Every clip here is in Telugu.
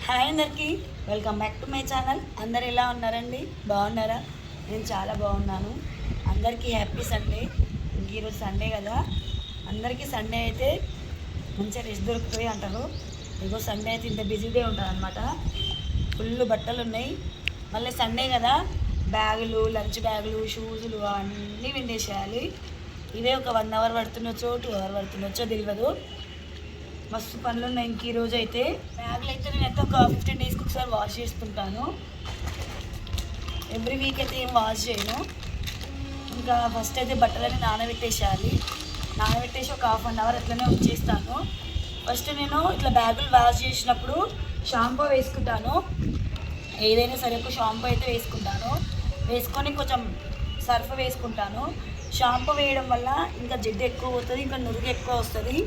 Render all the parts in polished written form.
హాయ్ అందరికీ, welcome back to my channel. అందరు ఎలా ఉన్నారండి? బాగున్నారా? నేను చాలా బాగున్నాను. అందరికీ హ్యాపీ సండే. ఈరోజు సండే కదా, అందరికీ సండే అయితే మంచిగా రెస్ట్ దొరుకుతాయి అంటారు. ఇగో సండే అయితే ఇంత బిజీ డే ఉంటుంది అనమాట. ఫుల్ బట్టలు ఉన్నాయి. మళ్ళీ సండే కదా, బ్యాగులు, లంచ్ బ్యాగులు, షూజులు అన్నీ విండేసేయాలి. ఇవే ఒక 1 అవర్ పడుతుండొచ్చో 2 అవర్ పడుతుండొచ్చో తెలియదు. మస్తు పనులు ఉన్నాయి. ఇంక ఈరోజు అయితే బ్యాగులు అయితే నేనైతే ఒక 15 డేస్కి ఒకసారి వాష్ చేస్తుంటాను. ఎవ్రీ వీక్ అయితే ఏం వాష్ చేయను. ఇంకా ఫస్ట్ అయితే బట్టలని నానబెట్టేసేయాలి. నానబెట్టేసి ఒక 1/2 అవర్ అట్లనే ఉంచేస్తాను. ఫస్ట్ నేను ఇట్లా బ్యాగులు వాష్ చేసినప్పుడు షాంపూ వేసుకుంటాను. ఏదైనా సరే ఒక షాంపూ అయితే వేసుకుంటాను. వేసుకొని కొంచెం సర్ఫ్ వేసుకుంటాను. షాంపూ వేయడం వల్ల ఇంకా జిడ్డు ఎక్కువ పోతుంది, ఇంకా నురుగు ఎక్కువ వస్తుంది.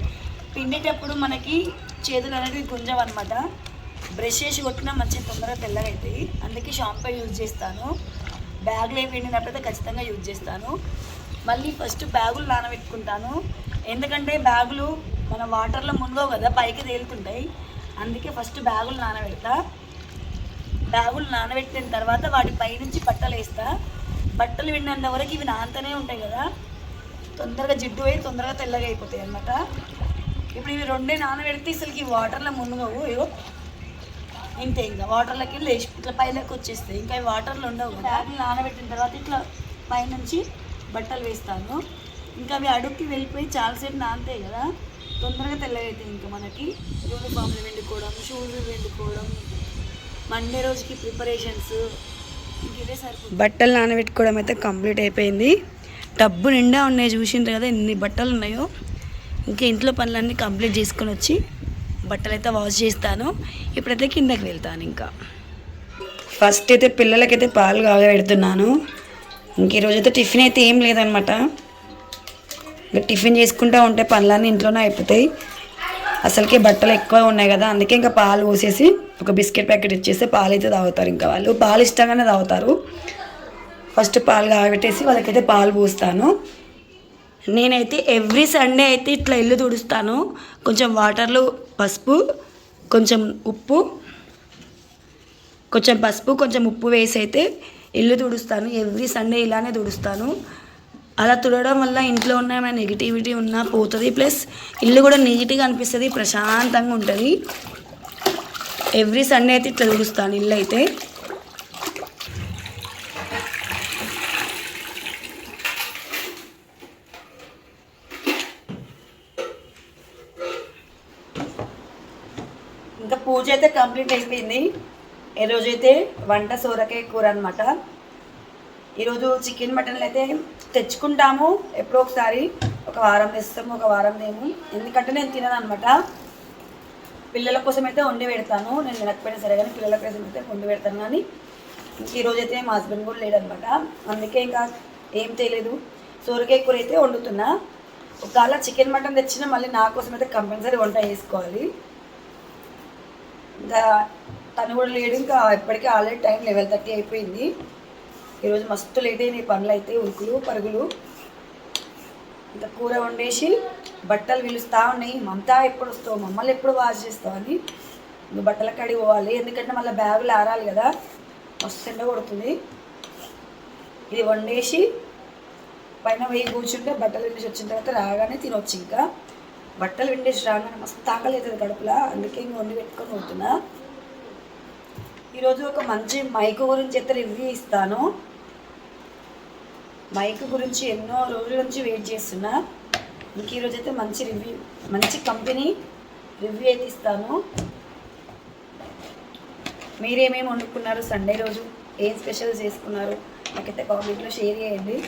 పిండేటప్పుడు మనకి చేతులు అనేది గుంజవన్నమాట. బ్రష్ చేసి కొట్టినా మంచిగా తొందరగా తెల్లగా అవుతాయి. అందుకే షాంపూ యూజ్ చేస్తాను. బ్యాగులు ఏమి పిండినప్పుడైతే ఖచ్చితంగా యూజ్ చేస్తాను. మళ్ళీ ఫస్ట్ బ్యాగులు నానబెట్టుకుంటాను. ఎందుకంటే బ్యాగులు మన వాటర్లో మునగవు కదా, పైకి తేలుతుంటాయి. అందుకే ఫస్ట్ బ్యాగులు నానబెడతా. బ్యాగులు నానబెట్టిన తర్వాత వాటి పైనుంచి బట్టలు వేస్తా. బట్టలు విన్నంత వరకు ఇవి నానుతూనే ఉంటాయి కదా, తొందరగా జిడ్డు అయి తొందరగా తెల్లగా అయిపోతాయి అన్నమాట. ఇప్పుడు ఇవి రెండే నానబెడితే అసలుకి వాటర్లో మునగవు. ఇగో ఇంతే, ఇంకా వాటర్లోకి లేచి ఇట్లా పైలోకి వచ్చేస్తాయి. ఇంకా అవి వాటర్లో ఉండవు కదా. బ్యాగులు నానబెట్టిన తర్వాత ఇట్లా పైనుంచి బట్టలు వేస్తాను. ఇంకా అవి అడుగుకి వెళ్ళిపోయి చాలాసేపు నానుతాయి కదా, తొందరగా తెల్లగా అవుతాయి. ఇంకా మనకి యూనిఫామ్లు వెండుకోవడం, షూలు వెండుకోవడం, మండే రోజుకి ప్రిపరేషన్స్, ఇంకే సరిపోతుంది. బట్టలు నానబెట్టుకోవడం అయితే కంప్లీట్ అయిపోయింది. టబ్బు నిండా ఉన్నాయి, చూసిండ్రు కదా ఎన్ని బట్టలు ఉన్నాయో. ఇంకా ఇంట్లో పనులన్నీ కంప్లీట్ చేసుకొని వచ్చి బట్టలు అయితే వాష్ చేస్తాను. ఇప్పుడైతే కిందకి వెళ్తాను. ఇంకా ఫస్ట్ అయితే పిల్లలకైతే పాలు కాగబెడుతున్నాను. ఇంక ఈరోజైతే టిఫిన్ అయితే ఏం లేదనమాట. ఇంకా టిఫిన్ చేసుకుంటూ ఉంటే పనులన్నీ ఇంట్లోనే అయిపోతాయి. అసలుకే బట్టలు ఎక్కువ ఉన్నాయి కదా, అందుకే ఇంకా పాలు పోసేసి ఒక బిస్కెట్ ప్యాకెట్ ఇచ్చేస్తే పాలు అయితే తాగుతారు. ఇంకా వాళ్ళు పాలు ఇష్టంగానే తాగుతారు. ఫస్ట్ పాలు కాగబెట్టేసి వాళ్ళకైతే పాలు పోస్తాను. నేనైతే ఎవ్రీ సండే అయితే ఇట్లా ఇల్లు తుడుస్తాను. కొంచెం వాటర్లో పసుపు, కొంచెం ఉప్పు, కొంచెం ఉప్పు వేసి అయితే ఇల్లు తుడుస్తాను. ఎవ్రీ సండే ఇలానే తుడుస్తాను. అలా తుడవడం వల్ల ఇంట్లో ఉన్న ఏమైనా నెగిటివిటీ ఉన్నా పోతుంది. ప్లస్ ఇల్లు కూడా నీట్గా అనిపిస్తుంది, ప్రశాంతంగా ఉంటుంది. ఎవ్రీ సండే అయితే ఇట్లా తుడుస్తాను ఇల్లు అయితే. ఇంకా పూజ అయితే కంప్లీట్ అయిపోయింది. ఈరోజైతే వంట సోరకాయ కూర అనమాట. ఈరోజు చికెన్ మటన్లు అయితే తెచ్చుకుంటాము ఎప్పుడో ఒకసారి. ఒక వారం తెస్తాము, ఒక వారం తేము. ఎందుకంటే నేను తినను అనమాట. పిల్లల కోసం అయితే వండి పెడతాను. నేను తినకపోయినా సరే కానీ పిల్లల కోసం అయితే వండి పెడతాను. కానీ ఈరోజైతే మా హస్బెండ్ కూడా లేడనమాట. అందుకే ఇంకా ఏం తెలియదు. సోరకాయ కూర అయితే వండుతున్నా. ఒకవేళ చికెన్ మటన్ తెచ్చినా మళ్ళీ నా కోసం అయితే కంపల్సరీ వంట చేసుకోవాలి. ఇంకా తను కూడా లేడు. ఇంకా ఇప్పటికీ ఆల్రెడీ టైం 11:30 అయిపోయింది. ఈరోజు మస్తు లేట్ అయినాయి పనులు అయితే, ఉరుకులు పరుగులు. ఇంత కూర వండేసి బట్టలు పిలుస్తూ ఉన్నాయి. మమతా ఎప్పుడు వస్తావు, మమ్మల్ని ఎప్పుడు వాష్ చేస్తావు అని. ఇంకా బట్టల కడిగి పోవాలి. ఎందుకంటే మళ్ళీ బ్యాగులు ఆరాలి కదా, మస్తు ఎండ కొడుతుంది. ఇది వండేసి పైన వేయి కూర్చుంటే బట్టలు విండేసి వచ్చిన తర్వాత రాగానే తినొచ్చు. ఇంకా బట్టలు విండేసి రాగానే మస్తు ఆకలి అవుతుంది కడుపులా. అందుకే ఇంక వండి పెట్టుకొని పోతున్నా. ఈరోజు ఒక మంచి మైక్ గురించి అయితే రివ్యూ ఇస్తాను. మైక్ గురించి ఎన్నో రోజుల నుంచి వెయిట్ చేస్తున్నా. ఇంక ఈరోజు అయితే మంచి కంపెనీ రివ్యూ అయితే ఇస్తాను. మీరేమేమి వండుకున్నారు సండే రోజు, ఏం స్పెషల్ చేసుకున్నారు నాకైతే కామెంట్లో షేర్ చేయండి.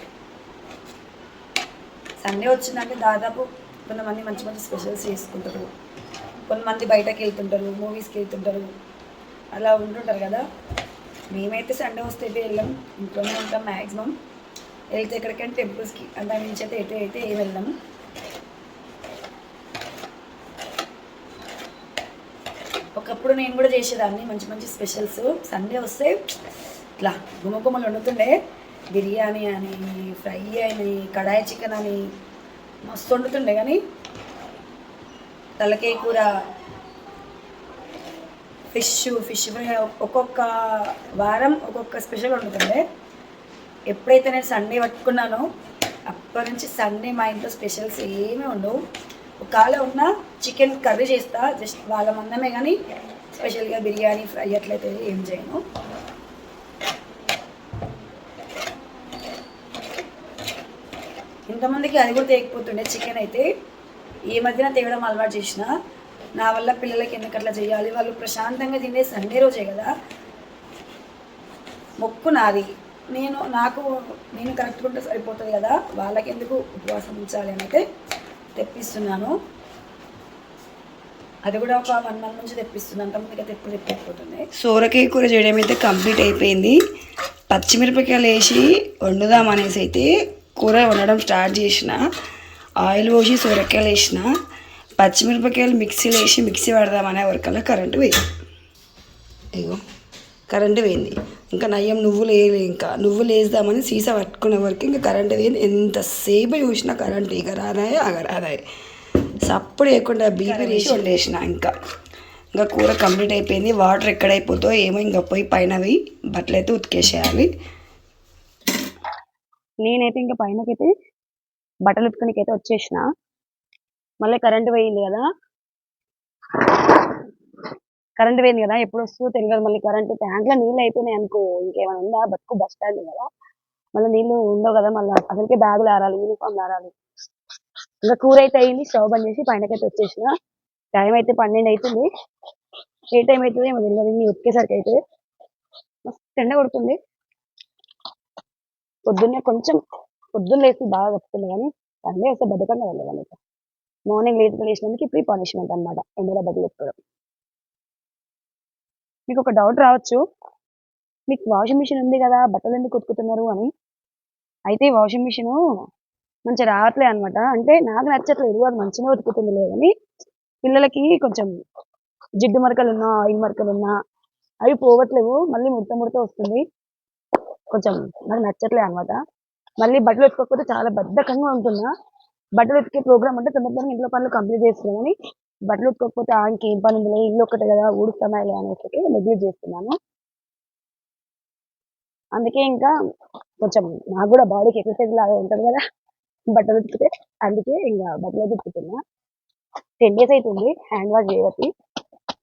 సండే వచ్చిందంటే దాదాపు కొంతమంది మంచి మంచి స్పెషల్స్ చేసుకుంటారు, కొంతమంది బయటకు వెళ్తుంటారు, మూవీస్కి వెళ్తుంటారు, అలా ఉంటుంటారు కదా. మేమైతే సండే వస్తే వెళ్ళాం, ఇంట్లోనే ఉంటాం మ్యాక్సిమం. వెళ్తే ఎక్కడికైనా టెంపుల్స్కి, అంతా నుంచి అయితే ఏం వెళ్ళాము. ఒకప్పుడు నేను కూడా చేసేదాన్ని మంచి మంచి స్పెషల్స్. సండే వస్తే ఇట్లా గుమ్మగుమ్మలు వండుతుండే. బిర్యానీ అని, ఫ్రై అని, కడాయి చికెన్ అని మస్తు వండుతుండే. కానీ తలకాయ కూర, ఫిష్ ఫ్రై ఒక్కొక్క వారం ఒక్కొక్క స్పెషల్ వండుతుండే. ఎప్పుడైతే నేను సండే పట్టుకున్నానో అప్పటి నుంచి సండే మా ఇంట్లో స్పెషల్స్ ఏమీ ఉండవు. ఒకవేళ ఉన్న చికెన్ కర్రీ చేస్తా, జస్ట్ వాళ్ళ మందమే, కానీ స్పెషల్గా బిర్యానీ ఫ్రై అట్లయితే ఏం చేయను. ఇంతమందికి అది కూడా తేకపోతుండే చికెన్ అయితే. ఈ మధ్యన తేవడం అలవాటు చేసిన. నా వల్ల పిల్లలకి ఎందుకు అట్లా చేయాలి, వాళ్ళు ప్రశాంతంగా తినే సండే రోజే కదా. మొక్కు నాది, నేను కరెక్ట్గా ఉంటే సరిపోతుంది కదా, వాళ్ళకి ఎందుకు ఉపవాసం ఉంచాలి అని అయితే తెప్పిస్తున్నాను. అది కూడా ఒక 1 month నుంచి తెప్పిస్తున్నాను. అంతమందికి అయితే ఎప్పుడు తెప్పిపోతుంది. సోరకాయ కూర చేయడం అయితే కంప్లీట్ అయిపోయింది. పచ్చిమిరపకాయలు వేసి వండుదాం అనేసి అయితే కూర వండడం స్టార్ట్ చేసిన. ఆయిల్ పోసి సోరకాయలు వేసిన, పచ్చిమిరపకాయలు మిక్సీలో వేసి మిక్సీ పడదామనే వరకల్లా కరెంటు పోయింది. ఇగో కరెంటు పోయింది. ఇంకా నయ్యం నువ్వులు వేయలే, ఇంకా నువ్వులు వేద్దామని సీసా పట్టుకునే వరకు ఇంకా కరెంటు పోయింది. ఎంతసేపు చూసినా కరెంటు ఇక రాదాయే అగరాదాయే, సప్పుడు వేయకుండా బీపీ వేసి వండేసిన. ఇంకా కూర కంప్లీట్ అయిపోయింది. వాటర్ ఎక్కడైపోతో ఏమో ఇంకా పోయి పైనవి బట్టలు అయితే ఉతికేసేయాలి. నేనైతే ఇంకా పైనకైతే బట్టలు ఉతుకునికైతే వచ్చేసిన. మళ్ళీ కరెంటు పోయింది కదా, ఎప్పుడు వస్తుందో తెలియదు. మళ్ళీ కరెంటు ట్యాంక్లో నీళ్ళు అయిపోయినాయి అనుకో, ఇంకేమైనా ఉందా, బతుకు బస్ స్టాండ్ కదా, మళ్ళీ నీళ్ళు ఉండవు కదా, మళ్ళీ అసలుకే బ్యాగులు ఆరాలి, యూనిఫామ్ ఆరాలి. ఇంకా కూర అయితే అయింది. స్టవ్ బంద్ చేసి పైనకైతే వచ్చేసిన. టైం అయితే 12 అవుతుంది. ఏ టైం అవుతుంది ఏమో తెలియదు. ఉతికేసరికి అయితే మస్తు ఎండ కొడుతుంది. పొద్దున్న లేసి బాగా వస్తుంది, కానీ సండే వస్తే బద్దకంగా వెళ్ళగలను. మార్నింగ్ లేట్గా లేచినందుకు ఇప్పుడు పనిష్మెంట్ అనమాట, ఎండలో బదులు ఎక్కడం. మీకు ఒక డౌట్ రావచ్చు, మీకు వాషింగ్ మిషన్ ఉంది కదా, బట్టలు ఎందుకు ఉతుకుతున్నారు అని. అయితే వాషింగ్ మిషన్ మంచిగా రావట్లేదు అనమాట. అంటే నాకు నచ్చట్లేదు, అది మంచిగా ఉతుకుతుంది లేదని. పిల్లలకి కొంచెం జిడ్డు మరకలు ఉన్నా, ఆయిల్ మరకలు ఉన్నా అవి పోవట్లేవు, మళ్ళీ ముడత వస్తుంది. కొంచెం నాకు నచ్చట్లేదు అనమాట. మళ్ళీ బట్టలు ఉతుకోకపోతే చాలా బద్ధకంగా ఉంటున్నా. బట్టలు ఉతికే ప్రోగ్రామ్ అంటే తొందరగా ఇంట్లో పనులు కంప్లీట్ చేస్తున్నాను, కానీ బట్టలు ఉతుకోకపోతే ఇంకేం పని ఉంది, ఇల్లు ఒక్కటే కదా ఊడుస్తామాలే అనేసి నెగ్లెక్ట్ చేస్తున్నాను. అందుకే ఇంకా కొంచెం నాకు కూడా బాడీకి ఎక్సర్సైజ్ లాగా ఉంటుంది కదా బట్టలు ఉతికితే, అందుకే ఇంకా బట్టలు ఉతుకుతున్నా. 10 days అవుతుంది హ్యాండ్ వాష్ చేయబట్టి.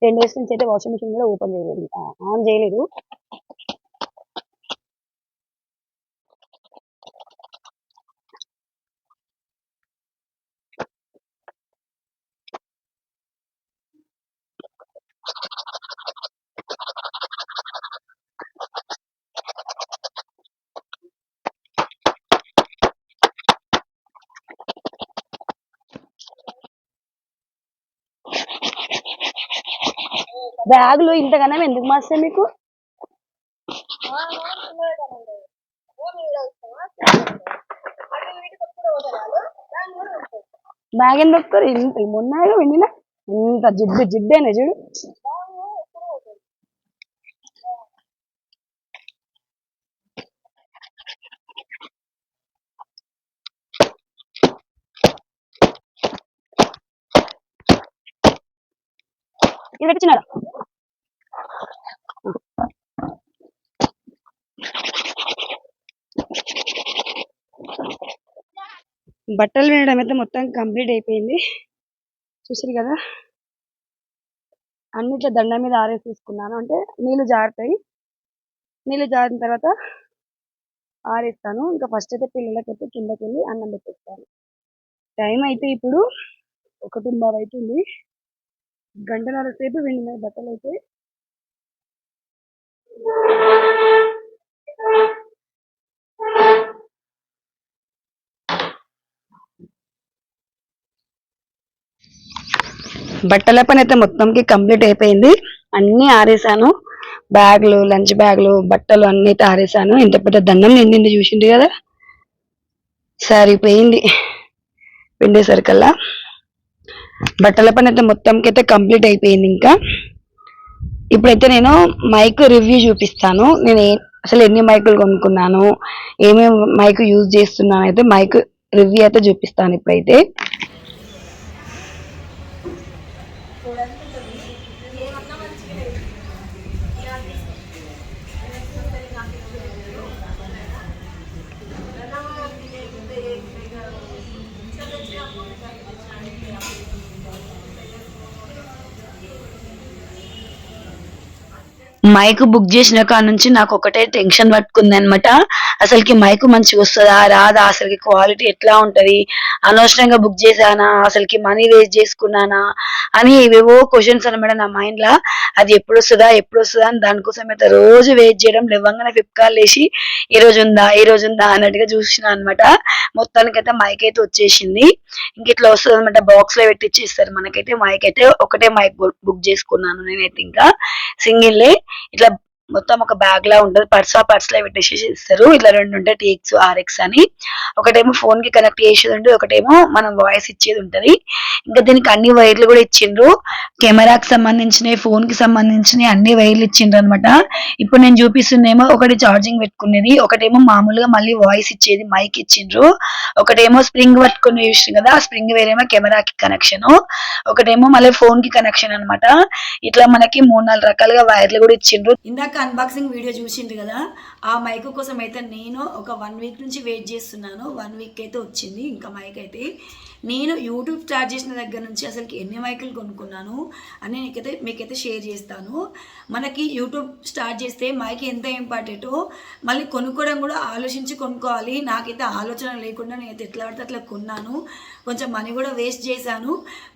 10 days నుంచి అయితే వాషింగ్ మిషన్ కూడా ఓపెన్ చేయలేదు, ఆన్ చేయలేదు. బ్యాగులు ఇంతగానో ఎందుకు మాస్తే మీకు? బ్యాగ్ ఎందుకు వస్తారు? ఇంత మొన్న వెళ్ళినా ఇంత జిడ్డేనా చూడు. ఇది పెట్టినారా బట్టలు వినడం అయితే మొత్తం కంప్లీట్ అయిపోయింది. చూసారు కదా, అన్నిట్లో దండ మీద ఆరేసి తీసుకున్నాను. అంటే నీళ్ళు జారుతాయి, నీళ్ళు జారిన తర్వాత ఆరేస్తాను. ఇంకా ఫస్ట్ అయితే పిల్లలకైతే కిందకి వెళ్ళి అన్నం పెట్టేస్తాను. టైం అయితే ఇప్పుడు 1:30 అవుతుంది. గంటన్నర సేపు విండినాయి బట్టలు అయితే. బట్టల పని అయితే మొత్తంకి కంప్లీట్ అయిపోయింది. అన్ని ఆరేసాను, బ్యాగులు, లంచ్ బ్యాగులు, బట్టలు అన్ని అయితే ఆరేసాను. ఇంత పెద్ద దండం నిండింది చూసింది కదా, సరిపోయింది పిండేసరికల్లా. బట్టల పని అయితే మొత్తంకి అయితే కంప్లీట్ అయిపోయింది. ఇంకా ఇప్పుడైతే నేను మైక్ రివ్యూ చూపిస్తాను. నేను అసలు ఎన్ని మైకులు కొనుక్కున్నాను, ఏమేమి మైక్ యూజ్ చేస్తున్నాను అయితే మైక్ రివ్యూ అయితే చూపిస్తాను ఇప్పుడైతే. మైక్ బుక్ చేసిన కాడ నుంచి నాకు ఒకటే టెన్షన్ పట్టుకుంది అనమాట. అసలుకి మైక్ మంచిగా వస్తుందా రాదా, అసలుకి క్వాలిటీ ఎట్లా ఉంటది, అనవసరంగా బుక్ చేశానా, అసలుకి మనీ వేస్ట్ చేసుకున్నానా అని ఏవేవో క్వశ్చన్స్ అనమాట నా మైండ్ లా. అది ఎప్పుడు వస్తుందా అని దానికోసం అయితే రోజు వెయిట్ చేయడం, లేవంగానే ఫ్లిప్కార్ట్ లేసి ఈ రోజు ఉందా అన్నట్టుగా చూసిన అనమాట. మొత్తానికైతే మైక్ అయితే వచ్చేసింది. ఇంక ఇట్లా వస్తుంది అనమాట, బాక్స్ లో పెట్టి ఇచ్చేస్తారు మనకైతే. మైక్ అయితే ఒకటే మైక్ బుక్ చేసుకున్నాను నేనైతే. ఇంకా సింగిల్ ఇట్లా మొత్తం ఒక బ్యాగ్ లా ఉంటది, పర్స్ లో పెట్టేసి ఇస్తారు. ఇట్లా రెండు ఉంటాయి, టీఎక్స్ ఆర్ఎక్స్ అని. ఒకటేమో ఫోన్ కి కనెక్ట్ చేసేది ఉంటుంది, ఒకటేమో మనం వాయిస్ ఇచ్చేది ఉంటది. ఇంకా దీనికి అన్ని వైర్లు కూడా ఇచ్చిండ్రు, కెమెరాకి సంబంధించినవి, ఫోన్ కి సంబంధించినవి అన్ని వైర్లు ఇచ్చిండ్రు అనమాట. ఇప్పుడు నేను చూపిస్తుందేమో ఒకటి ఛార్జింగ్ పెట్టుకునేది, ఒకటేమో మామూలుగా మళ్ళీ వాయిస్ ఇచ్చేది మైక్ ఇచ్చిండ్రు, ఒకటేమో స్ప్రింగ్ పట్టుకుని చూసిన కదా, ఆ స్ప్రింగ్ వేరేమో కెమెరాకి కనెక్షన్, ఒకటేమో మళ్ళీ ఫోన్ కి కనెక్షన్ అనమాట. ఇట్లా మనకి 3-4 రకాలుగా వైర్లు కూడా ఇచ్చిండ్రు. ఇందాక అన్బాక్సింగ్ వీడియో చూసిండ్రు కదా, ఆ మైక్ కోసం అయితే నేను ఒక 1 వీక్ నుంచి వెయిట్ చేస్తున్నాను. 1 వీక్ అయితే వచ్చింది. ఇంకా మైక్ అయితే నేను యూట్యూబ్ స్టార్ట్ చేసిన దగ్గర నుంచి అసలుకి ఎన్ని మైకులు కొనుక్కున్నాను అని మీకైతే షేర్ చేస్తాను. మనకి యూట్యూబ్ స్టార్ట్ చేస్తే మైక్ ఎంత ఇంపార్టెంటో మళ్ళీ కొనుక్కోవడం కూడా ఆలోచించి కొనుక్కోవాలి. నాకైతే ఆలోచన లేకుండా నేనైతే ఎట్లా పడితే అట్లా కొన్నాను, కొంచెం మనీ కూడా వేస్ట్ చేశాను.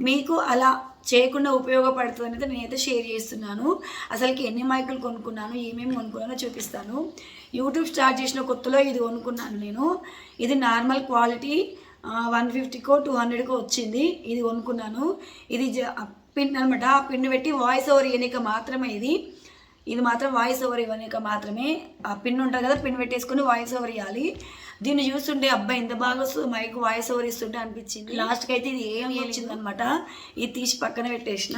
మీకు అలా చేయకుండా ఉపయోగపడుతుంది అయితే నేనైతే షేర్ చేస్తున్నాను. అసలుకి ఎన్ని మైకులు కొనుక్కున్నాను, ఏమేమి కొనుక్కున్నానో చూపిస్తాను. యూట్యూబ్ స్టార్ట్ చేసిన కొత్తలో ఇది కొనుక్కున్నాను నేను. ఇది నార్మల్ క్వాలిటీ 150కో 200కో వచ్చింది. ఇది కొనుక్కున్నాను. ఇది పిన్ అనమాట. ఆ పిన్ పెట్టి వాయిస్ ఓవర్ ఇవ్వనిక మాత్రమే ఇది మాత్రం వాయిస్ ఓవర్ ఇవ్వనిక మాత్రమే. ఆ పిన్ ఉంటుంది కదా, పిన్ పెట్టేసుకుని వాయిస్ ఓవర్ ఇవ్వాలి. దీన్ని చూస్తుంటే అబ్బాయి ఎంత బాగా వస్తుంది మైక్ వాయిస్ ఓవర్ ఇస్తుంటే అనిపించింది. లాస్ట్కి అయితే ఇది ఏం వచ్చిందనమాట, ఇది తీసి పక్కన పెట్టేసిన.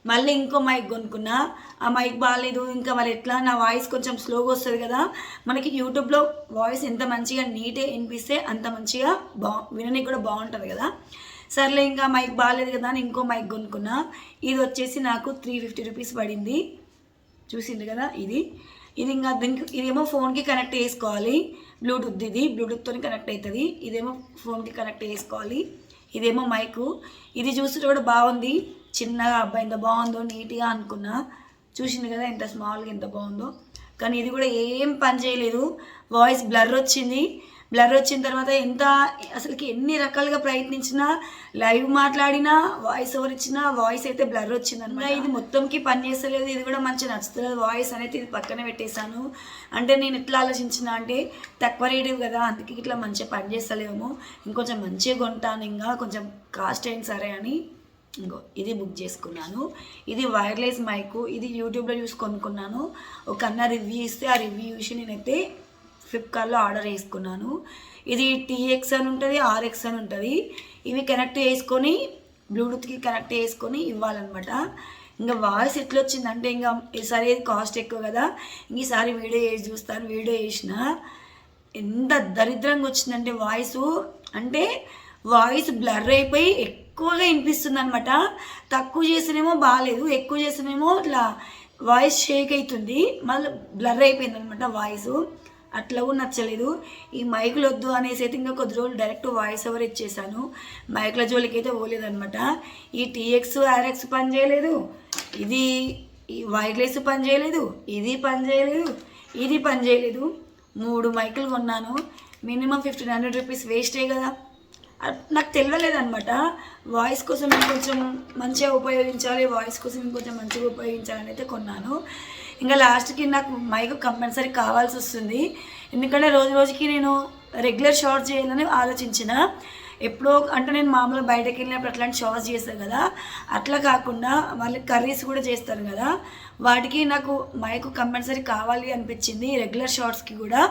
మళ్ళీ ఇంకో మైక్ కొనుక్కున్నా, ఆ మైక్ బాగాలేదు. ఇంకా మరి ఎట్లా, నా వాయిస్ కొంచెం స్లోగా వస్తుంది కదా, మనకి యూట్యూబ్లో వాయిస్ ఎంత మంచిగా నీట్గా వినిపిస్తే అంత మంచిగా వినడానికి కూడా బాగుంటుంది కదా. సర్లే ఇంకా మైక్ బాగాలేదు కదా అని ఇంకో మైక్ కొనుక్కున్నా. ఇది వచ్చేసి నాకు 350 రూపీస్ పడింది. చూసింది కదా, ఇది ఇంకా దీనికి ఇదేమో ఫోన్కి కనెక్ట్ చేసుకోవాలి, బ్లూటూత్. ఇది బ్లూటూత్తో కనెక్ట్ అవుతుంది. ఇదేమో ఫోన్కి కనెక్ట్ చేసుకోవాలి. ఇదేమో మైకు. ఇది చూస్తుంటే కూడా బాగుంది, చిన్నగా. అబ్బాయి ఎంత బాగుందో నీట్గా అనుకున్నా. చూసింది కదా ఎంత స్మాల్గా ఎంత బాగుందో. కానీ ఇది కూడా ఏం పని చేయలేదు, వాయిస్ బ్లర్ వచ్చింది. బ్లర్ వచ్చిన తర్వాత అసలుకి ఎన్ని రకాలుగా ప్రయత్నించినా, లైవ్ మాట్లాడినా, వాయిస్ ఓవర్ ఇచ్చినా వాయిస్ అయితే బ్లర్ వచ్చిందన్నమాట. ఇది మొత్తంకి పని చేస్తలేదు, ఇది కూడా మంచిగా నచ్చుతలేదు వాయిస్ అనేది. ఇది పక్కన పెట్టేశాను. అంటే నేను ఎట్లా ఆలోచించిన అంటే తక్కువ రేటు కదా, అందుకే ఇట్లా మంచిగా పని చేస్తలేమో, ఇంకొంచెం మంచిగా కొంటాను, ఇంకా కొంచెం కాస్ట్ అయింది సరే అని ఇది బుక్ చేసుకున్నాను. ఇది వైర్లెస్ మైకు. ఇది యూట్యూబ్లో చూసి కొనుక్కున్నాను. ఒక అన్న రివ్యూ ఇస్తే ఆ రివ్యూ చూసి నేనైతే ఫ్లిప్కార్ట్లో ఆర్డర్ చేసుకున్నాను. ఇది టీఎక్స్ అని ఉంటుంది, ఆర్ఎక్స్ అని ఉంటుంది. ఇవి కనెక్ట్ చేసుకొని బ్లూటూత్కి కనెక్ట్ చేసుకొని ఇవ్వాలన్నమాట. ఇంకా వాయిస్ ఎట్లా వచ్చిందంటే, ఇంకా ఈసారి కాస్ట్ ఎక్కువ కదా, ఈసారి వీడియో చేసి చూస్తాను. వీడియో చేసిన ఎంత దరిద్రంగా వచ్చిందంటే వాయిస్ బ్లర్ అయిపోయి ఎక్కువగా వినిపిస్తుంది అనమాట. తక్కువ చేసినేమో బాగాలేదు, ఎక్కువ చేసినేమో ఇట్లా వాయిస్ షేక్ అవుతుంది, మళ్ళీ బ్లర్ అయిపోయింది అనమాట వాయిస్. అట్లా కూడా నచ్చలేదు. ఈ మైకులు వద్దు అనేసి అయితే ఇంకా కొద్ది రోజులు డైరెక్ట్ వాయిస్ ఓవర్ ఇచ్చేసాను. మైకుల జోలికి అయితే పోలేదనమాట. ఈ టీఎక్స్ ఆర్ఎక్స్ పని చేయలేదు, ఇది వైర్లెస్ పని చేయలేదు, ఇది పని చేయలేదు, ఇది పని చేయలేదు. 3 మైకులు కొన్నాను. మినిమం 1500 రూపీస్ వేస్టే కదా. నాకు తెలియలేదనమాట, వాయిస్ కోసం ఇంకొంచెం మంచిగా ఉపయోగించాలి, వాయిస్ కోసం ఇంకొంచెం మంచిగా ఉపయోగించాలని అయితే కొన్నాను. ఇంకా లాస్ట్కి నాకు మైక్ కంపల్సరీ కావాల్సి వస్తుంది, ఎందుకంటే రోజుకి నేను రెగ్యులర్ షార్ట్స్ చేయాలని ఆలోచించిన. ఎప్పుడో అంటే నేను మామూలుగా బయటకు వెళ్ళినప్పుడు అట్లాంటి షార్ట్స్ చేస్తాను కదా, అట్లా కాకుండా మళ్ళీ కర్రీస్ కూడా చేస్తాను కదా, వాటికి నాకు మైక్ కంపల్సరీ కావాలి అనిపించింది, రెగ్యులర్ షార్ట్స్కి కూడా.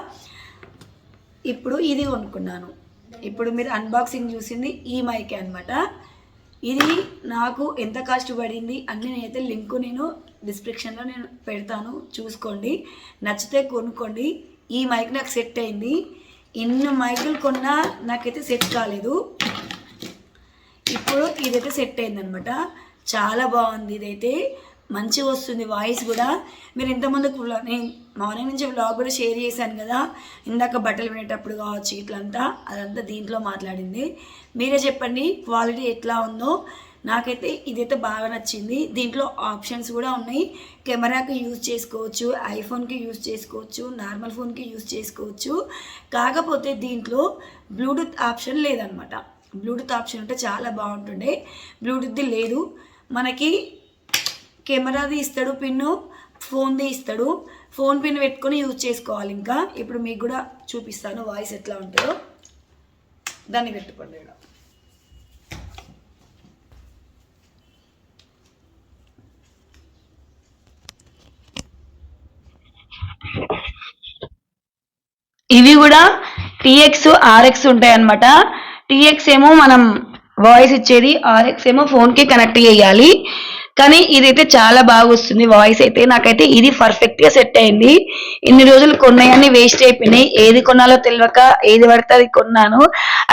ఇప్పుడు ఇది కొనుక్కున్నాను. ఇప్పుడు మీరు అన్బాక్సింగ్ చూసింది ఈ మైకే అనమాట. ఇది నాకు ఎంత కాస్ట్ పడింది అన్నీ నేనైతే లింకు నేను డిస్క్రిప్షన్లో నేను పెడతాను, చూసుకోండి. నచ్చితే కొనుక్కోండి. ఈ మైక్ నాకు సెట్ అయింది. ఎన్ని మైకులు కొన్నా నాకైతే సెట్ కాలేదు. ఇప్పుడు ఇదైతే సెట్ అయిందనమాట. చాలా బాగుంది. ఇదైతే మంచిగా వస్తుంది వాయిస్ కూడా. మీరు ఇంతకుముందు నేను మార్నింగ్ నుంచి వ్లాగ్ కూడా షేర్ చేశాను కదా, ఇందాక బట్టలు వినేటప్పుడు కావచ్చు ఇట్లంతా, అదంతా దీంట్లో మాట్లాడింది. మీరే చెప్పండి క్వాలిటీ ఎట్లా ఉందో. నాకైతే ఇదైతే బాగా నచ్చింది. దీంట్లో ఆప్షన్స్ కూడా ఉన్నాయి. కెమెరాకి యూజ్ చేసుకోవచ్చు, ఐఫోన్కి యూజ్ చేసుకోవచ్చు, నార్మల్ ఫోన్కి యూజ్ చేసుకోవచ్చు. కాకపోతే దీంట్లో బ్లూటూత్ ఆప్షన్ లేదనమాట. బ్లూటూత్ ఆప్షన్ ఉంటే చాలా బాగుంటుండే, బ్లూటూత్ది లేదు. మనకి కెమెరాది ఇస్తాడు పిన్ను, ఫోన్ది ఇస్తాడు. ఫోన్ పిన్ పెట్టుకొని యూజ్ చేసుకోవాలి. ఇంకా ఇప్పుడు మీకు కూడా చూపిస్తాను వాయిస్ ఎట్లా ఉంటుందో. దాన్ని పెట్టుకోండి. ఇవి కూడా టీఎక్స్ ఆర్ఎక్స్ ఉంటాయి అన్నమాట. టీఎక్స్ ఏమో మనం వాయిస్ ఇచ్చేది, ఆర్ఎక్స్ ఏమో ఫోన్కి కనెక్ట్ చేయాలి. కానీ ఇదైతే చాలా బాగా వస్తుంది వాయిస్ అయితే. నాకైతే ఇది పర్ఫెక్ట్గా సెట్ అయింది. ఇన్ని రోజులు కొన్నాయని వేస్ట్ అయిపోయినాయి. ఏది కొనాలో తెలియక ఏది పడితే అది కొన్నాను.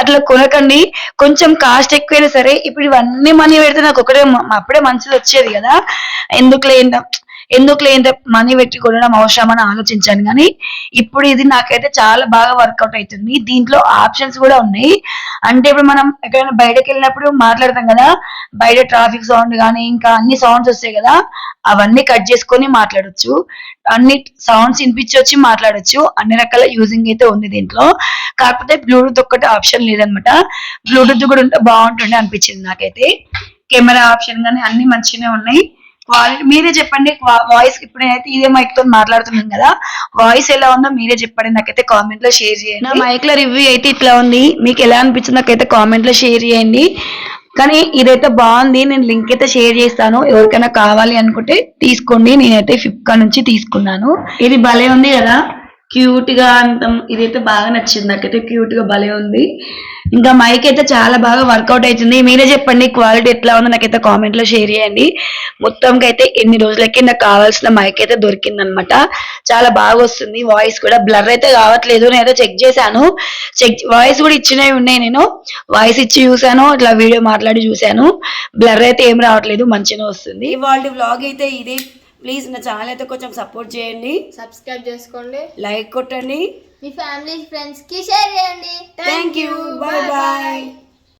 అట్లా కొనకండి. కొంచెం కాస్ట్ ఎక్కువైనా సరే, ఇప్పుడు ఇవన్నీ మనీ పెడితే నాకు ఒకటే అప్పుడే మంచిది వచ్చేది కదా, ఎందుకు ఇంత మనీ పెట్టి కొనడం అవసరమని ఆలోచించాను. కానీ ఇప్పుడు ఇది నాకైతే చాలా బాగా వర్కౌట్ అవుతుంది. దీంట్లో ఆప్షన్స్ కూడా ఉన్నాయి. అంటే ఇప్పుడు మనం ఎక్కడైనా బయటకు వెళ్ళినప్పుడు మాట్లాడతాం కదా, బయట ట్రాఫిక్ సౌండ్ కానీ ఇంకా అన్ని సౌండ్స్ వస్తాయి కదా, అవన్నీ కట్ చేసుకొని మాట్లాడొచ్చు. అన్ని సౌండ్స్ వినిపించొచ్చి మాట్లాడొచ్చు. అన్ని రకాల యూజింగ్ అయితే ఉంది దీంట్లో. కాకపోతే బ్లూటూత్ ఒక్కటి ఆప్షన్ లేదనమాట. బ్లూటూత్ కూడా ఉంటే బాగుంటుండే అనిపించింది నాకైతే. కెమెరా ఆప్షన్ కానీ అన్ని మంచిగానే ఉన్నాయి. క్వాలిటీ మీరే చెప్పండి. వాయిస్ ఇప్పుడు నేనైతే ఇదే మైక్ తో మాట్లాడుతున్నాను కదా, వాయిస్ ఎలా ఉందో మీరే చెప్పండి. నాకైతే కామెంట్ లో షేర్ చేయండి. నా మైక్ లో రివ్యూ అయితే ఇట్లా ఉంది. మీకు ఎలా అనిపించింది నాకైతే కామెంట్ లో షేర్ చేయండి. కానీ ఇదైతే బాగుంది. నేను లింక్ అయితే షేర్ చేస్తాను. ఎవరికైనా కావాలి అనుకుంటే తీసుకోండి. నేనైతే ఫ్లిప్కార్ట్ నుంచి తీసుకున్నాను. ఇది భలే ఉంది కదా, క్యూట్ గా అంత. ఇదైతే బాగా నచ్చింది నాకైతే, క్యూట్ గా భలే ఉంది. ఇంకా మైక్ అయితే చాలా బాగా వర్కౌట్ అవుతుంది. మీరే చెప్పండి క్వాలిటీ ఎట్లా ఉందో నాకైతే కామెంట్ లో షేర్ చేయండి. మొత్తంకి అయితే ఎన్ని రోజులకి నాకు కావాల్సిన మైక్ అయితే దొరికింది అనమాట. చాలా బాగా వస్తుంది. వాయిస్ కూడా బ్లర్ అయితే కావట్లేదు. నేనైతే చెక్ చేశాను, వాయిస్ కూడా ఇచ్చినవి ఉన్నాయి. నేను వాయిస్ ఇచ్చి చూసాను, ఇట్లా వీడియో మాట్లాడి చూసాను. బ్లర్ అయితే ఏం రావట్లేదు, మంచిగా వస్తుంది. ఇవాళ వ్లాగ్ అయితే ఇదే. ప్లీజ్ నా ఛానల్ అయితే కొంచెం సపోర్ట్ చేయండి, సబ్స్క్రైబ్ చేసుకోండి, లైక్ కొట్టండి, మీ ఫ్యామిలీ ఫ్రెండ్స్ కి షేర్ చేయండి. Thank you, bye bye.